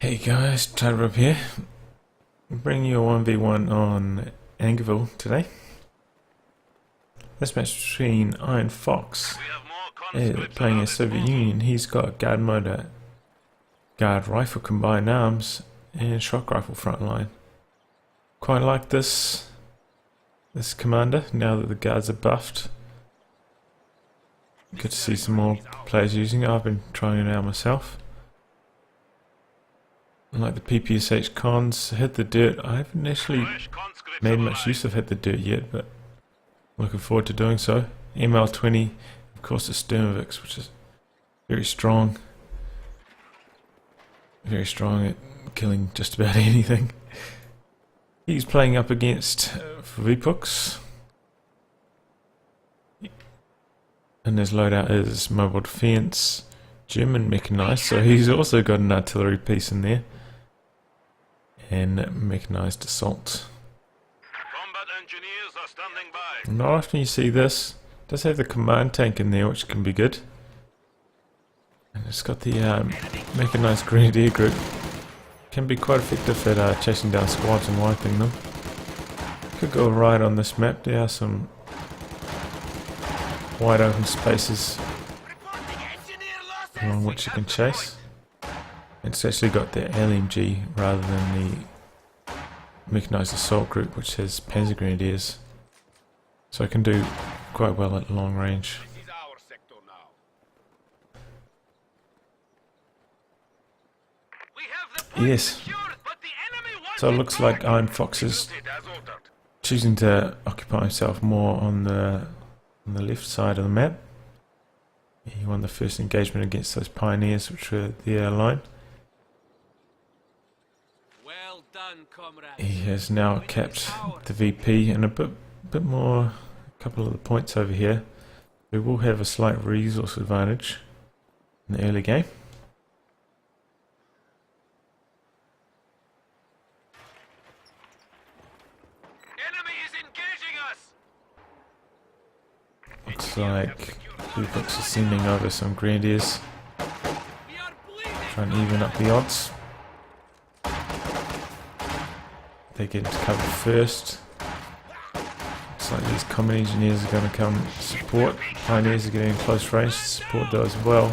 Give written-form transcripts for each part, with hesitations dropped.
Hey guys, Tyler here. I'm bringing you a 1v1 on Angoville today. This match between IronFox playing as Soviet Union. He's got guard motor, guard rifle combined arms, and shock rifle frontline. Quite like this commander now that the guards are buffed. Good to see some more players using it. I've been trying it out myself. Like the PPSH cons, hit the dirt. I haven't actually made much use of hit the dirt yet, but looking forward to doing so. ML20, of course, the Vipuks, which is very strong at killing just about anything. He's playing up against Vipuks, and his loadout is mobile defense, German mechanized, so he's also got an artillery piece in there. And mechanized assault. Combat engineers are standing by. Not often you see this. It does have the command tank in there, which can be good. And it's got the mechanized grenadier group. Can be quite effective at chasing down squads and wiping them. Could go right on this map. There are some wide open spaces along which you can chase. It's actually got the LMG rather than the mechanized assault group, which has panzer grenadiers, so it can do quite well at long range. Yes, so it looks like IronFox is choosing to occupy himself more on the left side of the map. He won the first engagement against those pioneers, which were their line. He has now capped the VP and a bit more, a couple of the points over here. We will have a slight resource advantage in the early game. Enemy is engaging us. Looks like Vipuks is sending over some grenadiers, trying to even up the odds. They get into cover first. Looks like these common engineers are going to come support. Pioneers are getting in close range to support those as well.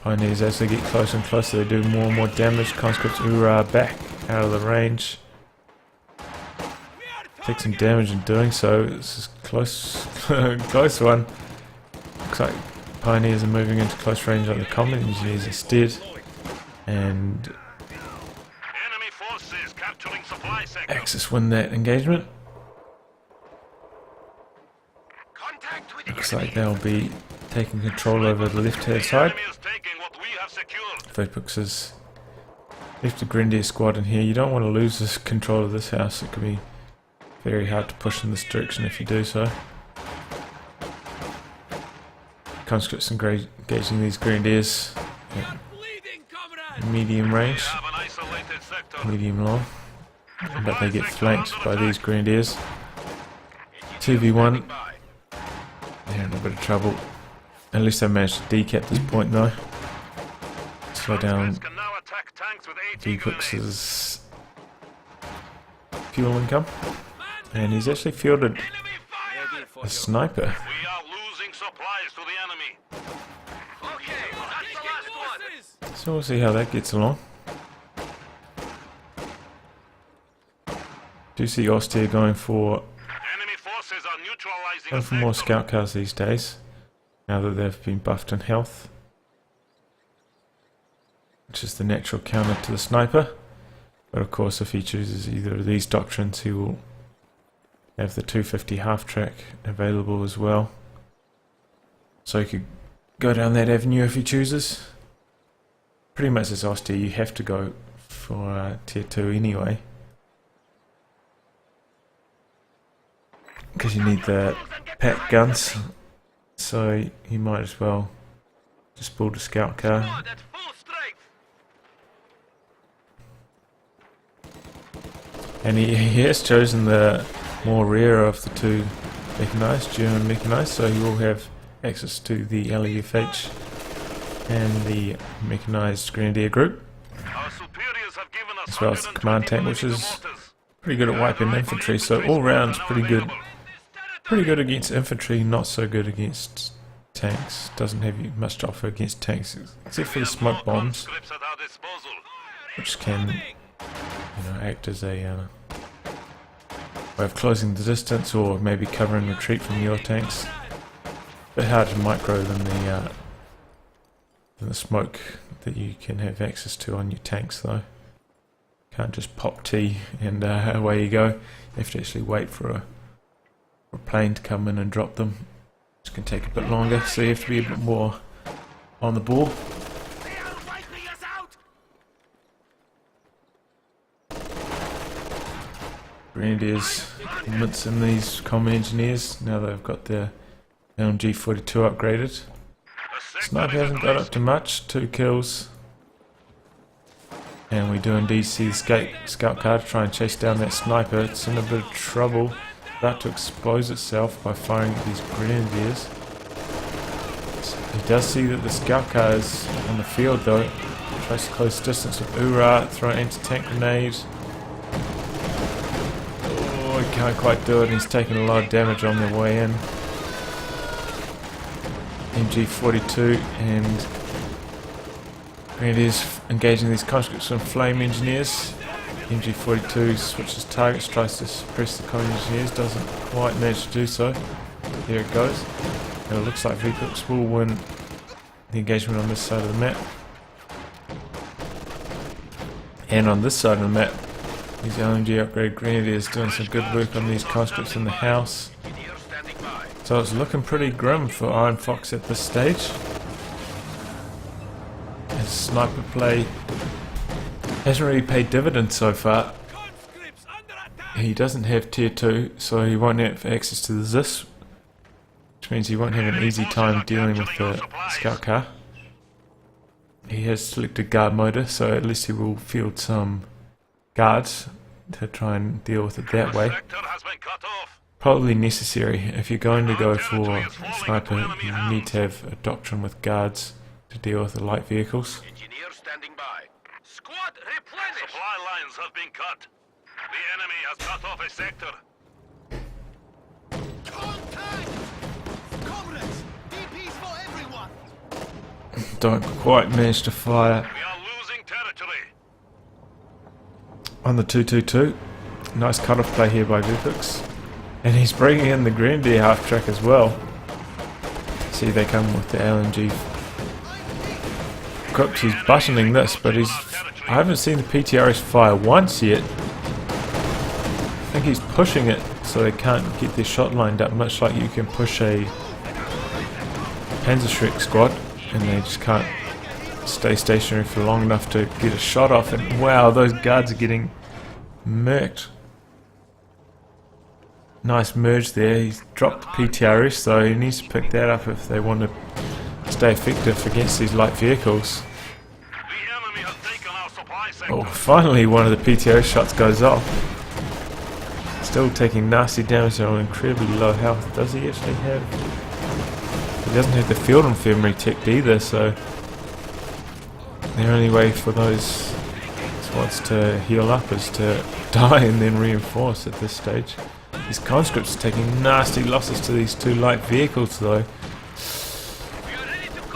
Pioneers, as they get closer and closer, they do more and more damage. Conscripts are back out of the range. Take some damage in doing so. This is close, close one. Looks like Pioneers are moving into close range on the common engineers instead. And Axis win that engagement. Looks like they'll be taking control over the left hand side. Vipuks has left a grenadier squad in here. You don't want to lose this control of this house. It could be very hard to push in this direction if you do so. Conscripts engaging these grenadiers at medium range, medium long. But they get flanked by these grenadiers. 2v1. They're in a bit of trouble. At least they managed to decap this point though. Slow down Vipuks' fuel income. And he's actually fielded a sniper. So we'll see how that gets along. Do see Austere going for more scout cars these days, now that they've been buffed in health, which is the natural counter to the sniper. But of course, if he chooses either of these doctrines, he will have the 250 half track available as well, so he could go down that avenue if he chooses. Pretty much as Austere, you have to go for tier 2 anyway, because you need the pack guns, so you might as well just build a scout car. And he has chosen the more rare of the two mechanized, German mechanized, so he will have access to the LEFH and the mechanized grenadier group. as well as the command tank, which is pretty good at wiping infantry. So all round, pretty good. Pretty good against infantry, not so good against tanks. Doesn't have much to offer against tanks, except for the smoke bombs, which can, act as a way of closing the distance or maybe cover and retreat from your tanks. A bit harder to micro than the smoke that you can have access to on your tanks, though. Can't just pop T and away you go. You have to actually wait for a plane to come in and drop them. Which can take a bit longer, so you have to be a bit more on the ball. Grenadiers mincing these common engineers now they've got their LMG-42 upgraded. Sniper hasn't got up to much, 2 kills. And we do indeed see the scout car to try and chase down that sniper. It's in a bit of trouble, about to expose itself by firing at these grenadiers. He does see that the scout car is on the field though. Tries to close distance with Ura, throw an anti-tank grenade. Oh, he can't quite do it, and he's taking a lot of damage on the way in. MG-42 and Grenadiers engaging these conscripts and flame engineers. MG-42 switches targets, tries to suppress the common engineers, doesn't quite manage to do so. There it goes. And it looks like Vipuks will win the engagement on this side of the map. And on this side of the map, these LMG upgrade Grenadiers doing some good work on these conscripts in the house. So it's looking pretty grim for IronFox at this stage. His sniper play hasn't really paid dividends so far. He doesn't have tier 2, so he won't have access to the ZIS, which means he won't have an easy time dealing with the scout car. He has selected guard motor, so at least he will field some guards to try and deal with it that way. Probably necessary. If you're going to go for sniper, you need to have a doctrine with guards to deal with the light vehicles. Engineer standing by. Squad replenish. Supply lines have been cut. The enemy has cut off a sector. Contact! Comrades, DPs for everyone. Don't quite manage to fire We are losing territory. on the 222. Nice cut-off play here by Vipuks. And he's bringing in the Grenadier half-track as well. See, they come with the LMG. Crooks, he's buttoning this, but I haven't seen the PTRS fire once yet. I think he's pushing it so they can't get their shot lined up, much like you can push a Panzerschreck squad, and they just can't stay stationary for long enough to get a shot off. And wow, those guards are getting murked. Nice merge there. He's dropped the PTRS, so he needs to pick that up if they want to stay effective against these light vehicles. The enemy has taken our supply sector. Oh, finally one of the PTRS shots goes off. Still taking nasty damage on incredibly low health. Does he actually have... He doesn't have the field infirmary ticked either, so the only way for those squads to heal up is to die and then reinforce at this stage. These conscripts are taking nasty losses to these 2 light vehicles though.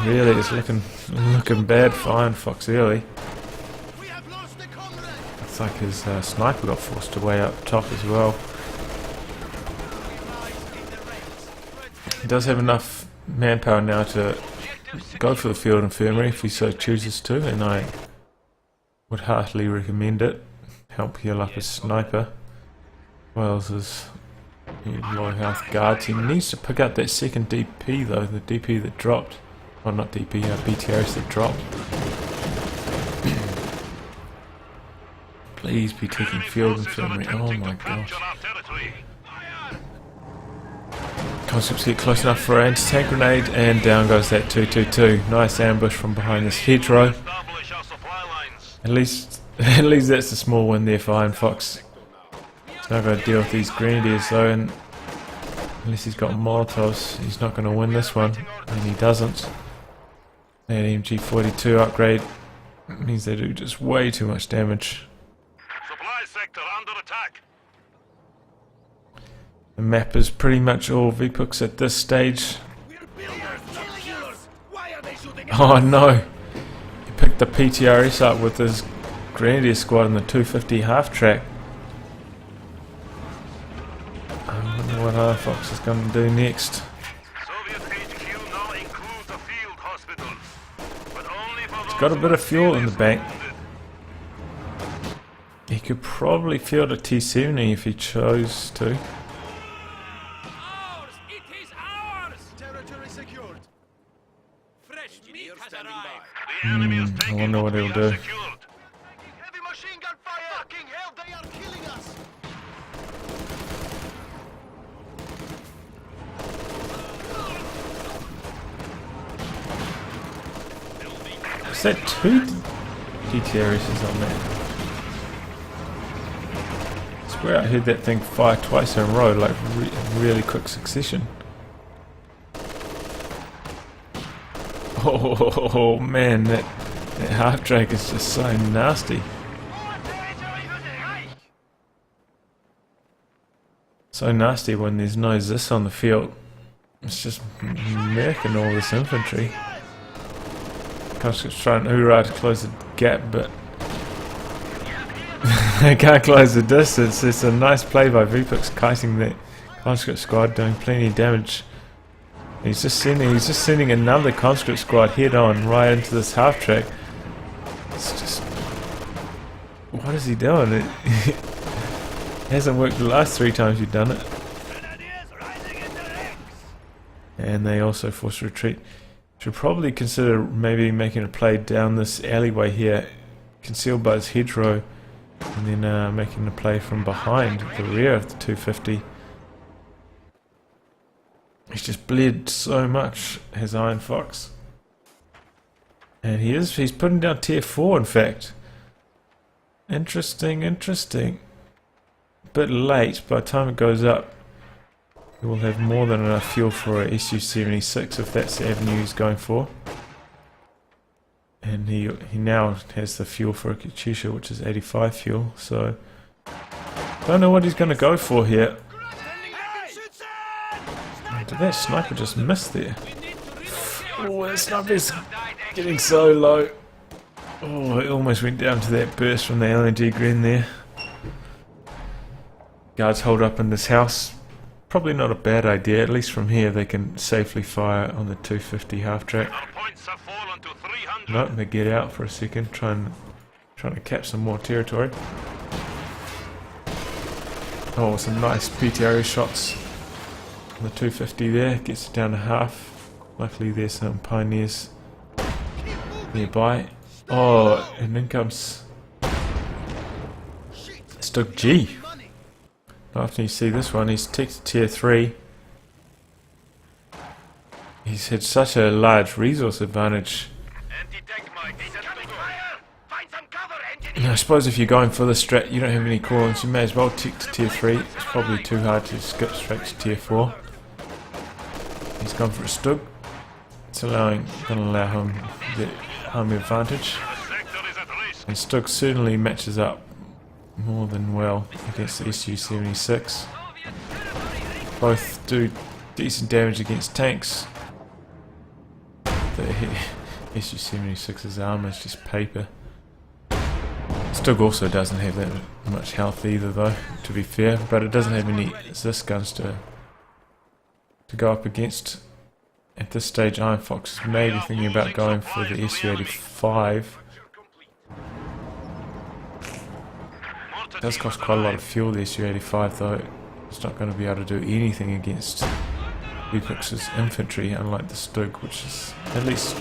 Really, it's looking bad for IronFox early. Looks like his sniper got forced away up top as well. He does have enough manpower now to go for the field infirmary if he so chooses to, and I would heartily recommend it. Help heal up his sniper, as well as his low health guards. He needs to pick up that second DP though, the DP that dropped. Well, not DP, BTRs that dropped. Please be taking field infirmary. Oh my gosh. Conscripts get close enough for an anti-tank grenade, and down goes that 222. Nice ambush from behind this hedgerow. At least that's a small win there for IronFox. He's not going to deal with these Grenadiers though, and unless he's got Molotovs, he's not going to win this one, and he doesn't. That MG-42 upgrade means they do just way too much damage sector under attack. The map is pretty much all Vipuks at this stage. We're builders, not killers. Why are they shooting at Oh us? no! He picked the PTRS up with his Grenadier squad in the 250 half track. I wonder what IronFox is going to do next. Soviet HQ now includes a field hospital, but only for those Got a who bit are of fuel in the seriously bank. wounded. He could probably field a T-70 if he chose to. Ours! It is ours! Territory secured. Fresh meat has arrived. The enemy is I taking wonder what we he'll have do. secured. Heavy machine gun fire! Fucking hell, they are killing us! Is that two DTRSs on there? I swear I heard that thing fire twice in a row, like really quick succession. Oh man, that half track is just so nasty. So nasty when there's no Zis on the field. It's just murking all this infantry. Conscripts trying to hoorah to close the gap, but they can't close the distance. It's a nice play by Vipuks, kiting the conscript squad, doing plenty of damage. He's just sending another conscript squad head on right into this half track. It's just, what is he doing? It hasn't worked the last 3 times you've done it. And they also force retreat. Should probably consider maybe making a play down this alleyway here, concealed by this hedgerow, and then making a play from behind the rear of the 250. He's just bled so much, has IronFox. And he's putting down tier 4 in fact. Interesting. Bit late, by the time it goes up, he will have more than enough fuel for a Su-76 if that's the avenue he's going for. And he now has the fuel for a Katyusha, which is 85 fuel, so don't know what he's going to go for here. Did that sniper just miss there? Oh, that sniper's getting so low. Oh, it almost went down to that burst from the LNG gren there. Guards hold up in this house. Probably not a bad idea, at least from here they can safely fire on the 250 half track. Our points have fallen to 300. No, they get out for a second, trying to catch some more territory. Oh, some nice PTRS shots on the 250 there, gets it down to half. Luckily there's some pioneers nearby. Oh, and in comes Stug G. After you see this one, he's ticked tier 3. He's had such a large resource advantage. Anti-tank mine. Find some cover, engineer. And I suppose if you're going for this strat, you don't have any call-ins, you may as well tick to tier 3. It's probably too hard to skip straight to tier 4. He's gone for a Stug. It's going to allow him the army advantage. The sector is at risk. And Stug certainly matches up more than well against the Su-76. Both do decent damage against tanks. The Su-76's armor is just paper. Stug also doesn't have that much health either though, to be fair, but it doesn't have any Zis guns to go up against. At this stage IronFox is maybe thinking about going for the Su-85. It does cost quite a lot of fuel, the Su-85 though. It's not going to be able to do anything against Vipuks' infantry, unlike the Stug, which is at least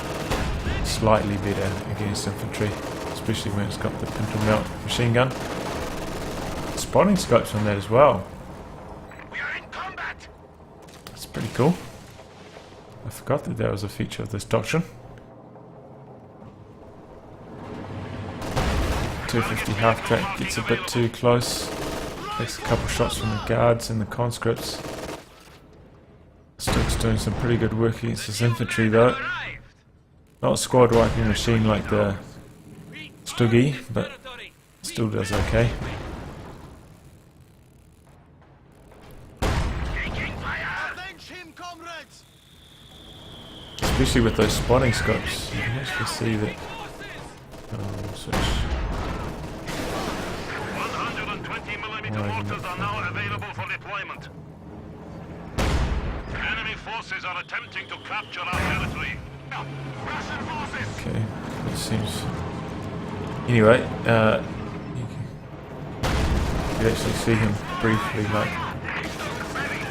slightly better against infantry, especially when it's got the Pinto Melt machine gun. Spotting scopes on that as well. We are in combat. That's pretty cool. I forgot that that was a feature of this doctrine. 250 half track gets a bit too close. Takes a couple shots from the guards and the conscripts. Stug's doing some pretty good work against this infantry though. Not a squad wiping machine like the Stuggy, but still does okay. especially with those spotting scopes, you can actually see that. We'll switch. 120mm mortars are now available for deployment. Enemy forces are attempting to capture our territory. Russian forces! Okay, it seems. Anyway, you can actually see him briefly, like.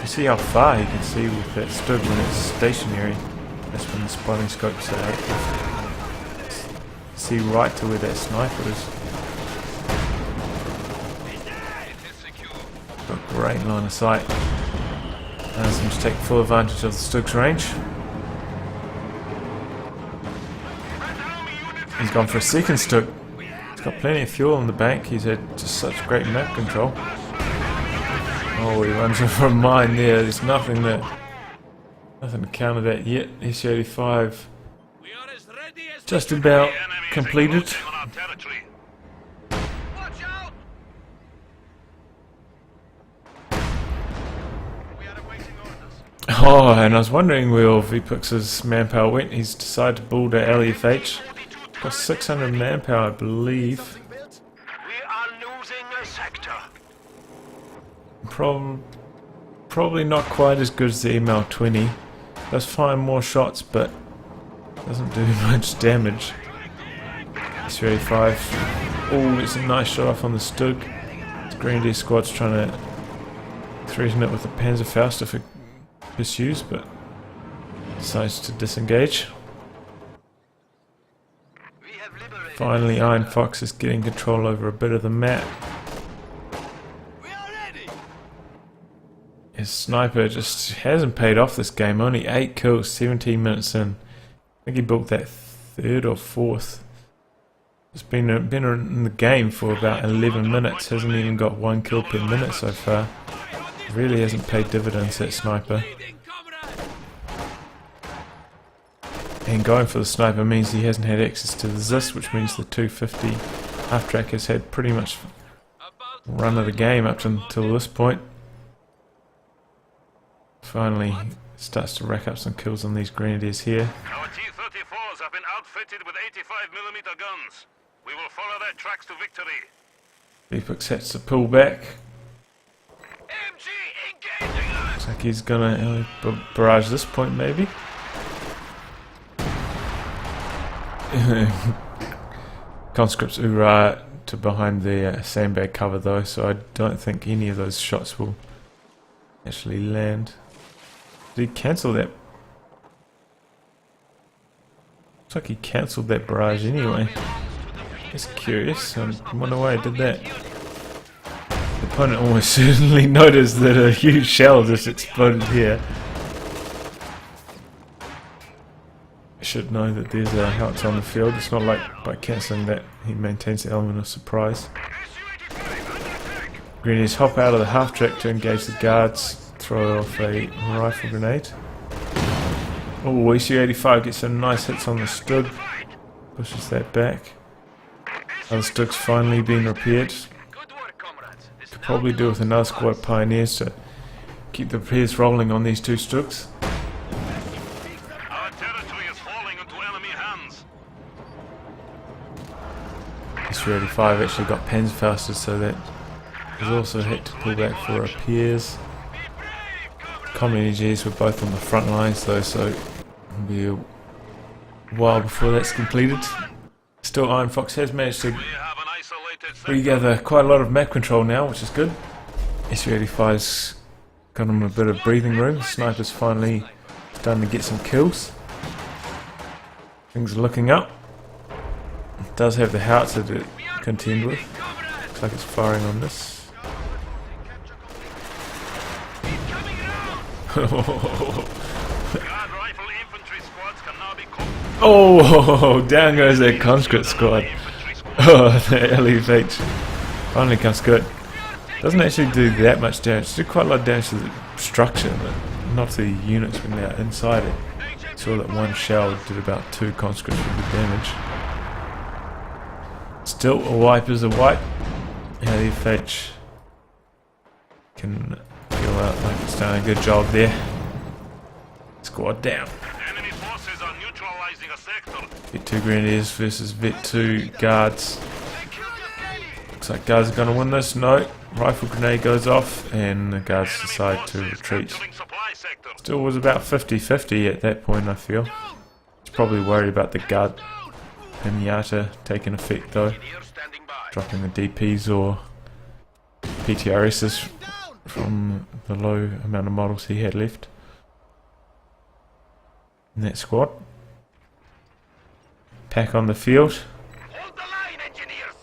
You see how far you can see with that Stug when it's stationary. That's when the spotting scopes are active. See right to where that sniper is. Got a great line of sight. Allows him to take full advantage of the Stug's range. He's gone for a second Stug. He's got plenty of fuel in the bank. He's had just such great map control. Oh, he runs over a mine there. There's nothing to counter that yet. SU-85 just about completed. Oh, and I was wondering where all Vipuks' manpower went. He's decided to build a LFH. Got 600 manpower, I believe. We are losing a sector. Probably not quite as good as the ML20. Does fire more shots, but doesn't do much damage. SU-85. Oh, it's a nice shot off on the Stug. The Grenadier squad's trying to threaten it with the Panzerfaust if it pursues, but decides to disengage. Finally, IronFox is getting control over a bit of the map. His sniper just hasn't paid off this game. Only 8 kills, 17 minutes in. I think he built that third or fourth. He's been in the game for about 11 minutes. Hasn't even got 1 kill per minute so far. Really hasn't paid dividends, that sniper. And going for the sniper means he hasn't had access to the ZIS, which means the 250 half-track has had pretty much run of the game up until this point. Finally starts to rack up some kills on these Grenadiers here. Our T-34s have been outfitted with 85mm guns. We will follow their tracks to victory. Vipuks has to pull back. MG engaging us! Looks like he's gonna barrage this point maybe. Conscripts hoorah to behind the sandbag cover though, so I don't think any of those shots will actually land. Did he cancel that? Looks like he cancelled that barrage anyway. Just curious, I wonder why he did that. The opponent almost certainly noticed that a huge shell just exploded here. Should know that there's a howitzer on the field. It's not like by cancelling that he maintains the element of surprise. Grenadiers hop out of the half track to engage the guards, throw off a rifle grenade. Oh, SU-85 gets some nice hits on the Stug, pushes that back. Other Stug's finally been repaired. Could probably do with another squad of pioneers to keep the repairs rolling on these two Stugs. SU-85 actually got Panzerfausted, so that has also had to pull back for repairs. Common EGs were both on the front lines though, so it'll be a while before that's completed. Still, IronFox has managed to regather quite a lot of map control now, which is good. SU-85's got him a bit of breathing room. The sniper's finally starting to get some kills. Things are looking up. It does have the howitzer to contend with. Looks like it's firing on this. Oh, down goes that conscript squad. Oh, the LFH finally comes good. Doesn't actually do that much damage. Did quite a lot of damage to the structure, but not to the units when they're inside it. Saw that one shell did about 2 conscripts worth of damage. Still, a wipe is a wipe. LFH can feel out like it's done a good job there. Squad down. Enemy forces are sector. Vet 2 Grenadiers versus Vet 2 Guards. Looks like Guards are going to win this. No. Rifle grenade goes off and the Guards decide to retreat. Supply sector. Still was about 50-50 at that point, I feel. He's probably worried about the Guard Pinata taking effect though. Engineer standing by. Dropping the DPs or PTRSs from the low amount of models he had left in that squad. Pack on the field. Hold the line, engineers.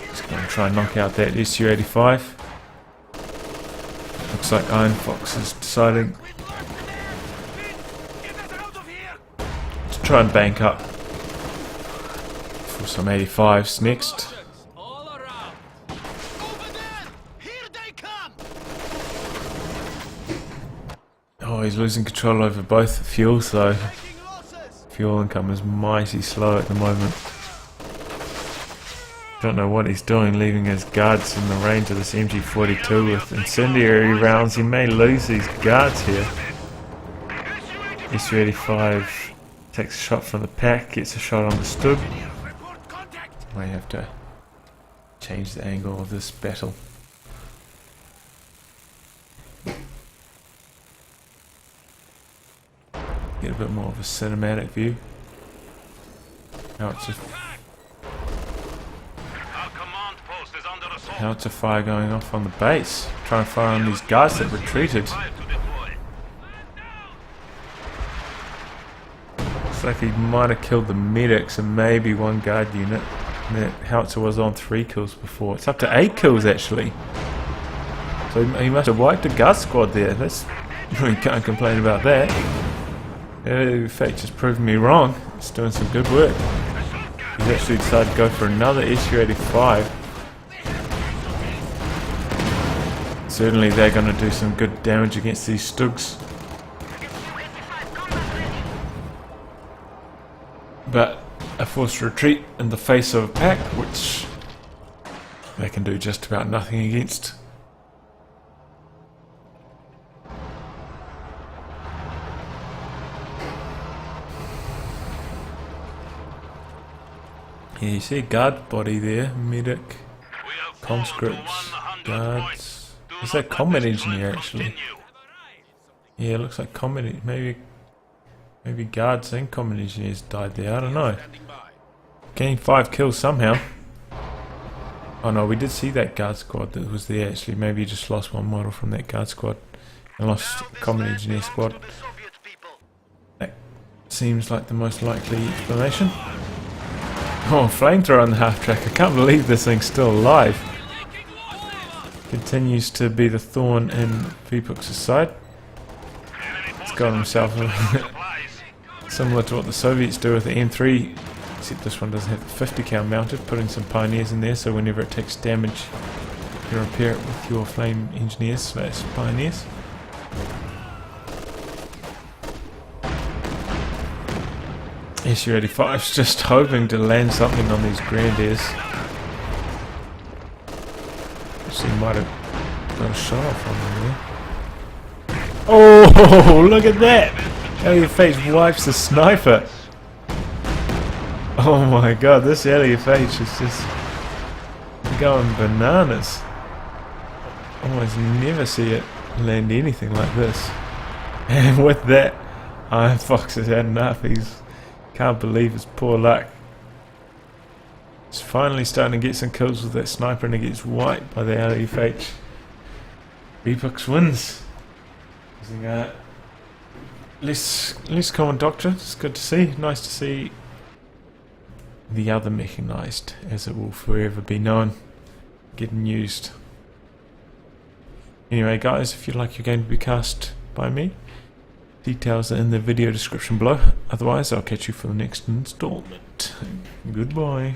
Just going to try and knock out that SU-85. Looks like IronFox is deciding to try and bank up for some 85s next. All around. Over there! Here they come! Oh, he's losing control over both fuels though. Taking losses! Fuel income is mighty slow at the moment. Don't know what he's doing, leaving his guards in the range of this MG42 with incendiary rounds. He may lose these guards here. SU-85 takes a shot from the pack, gets a shot on the Stug. Report contact! Might have to change the angle of this battle. Get a bit more of a cinematic view. Now it's a Our command post is under assault. howitzer fire going off on the base. Try and fire on these guys that retreated. Five to deploy. Looks like he might have killed the medics and maybe one guard unit. And that howitzer was on 3 kills before. It's up to 8 kills actually. So he must have wiped a guard squad there. That's you can't complain about that. Fate just proved me wrong. It's doing some good work. He's actually decided to go for another SU-85. Certainly they're going to do some good damage against these Stugs. But a forced retreat in the face of a pack, which they can do just about nothing against. Yeah, you see a guard body there, medic, We have conscripts, fallen to 100 guards. points. Do Is not that let combat this trend engineer actually? continue. Yeah, it looks like combat. Maybe guards and combat engineers died there. I don't know. Standing by. Gained 5 kills somehow. Oh no, we did see that guard squad that was there actually. Maybe you just lost one model from that guard squad and lost combat engineer squad. To the Soviet people. That seems like the most likely explanation. Oh, flamethrower on the half track. I can't believe this thing's still alive. Continues to be the thorn in Vipuks' side. He's got himself similar to what the Soviets do with the M3, except this one doesn't have the 50 cal mounted, putting some pioneers in there so whenever it takes damage you repair it with your flame engineers / pioneers. SU-85's just hoping to land something on these Grenadiers. Actually might have got a shot off on them there. Oh, look at that! LUFH wipes the sniper. Oh my god, this LUFH is just going bananas. Almost never see it land anything like this. And with that, IronFox has had enough. He's can't believe his poor luck. He's finally starting to get some kills with that sniper and he gets wiped by the LUFH. Vipuks wins. Less common doctrine. It's good to see. Nice to see the other mechanized, as it will forever be known, getting used. Anyway guys, if you'd like your game to be cast by me, details are in the video description below. Otherwise, I'll catch you for the next installment. Goodbye.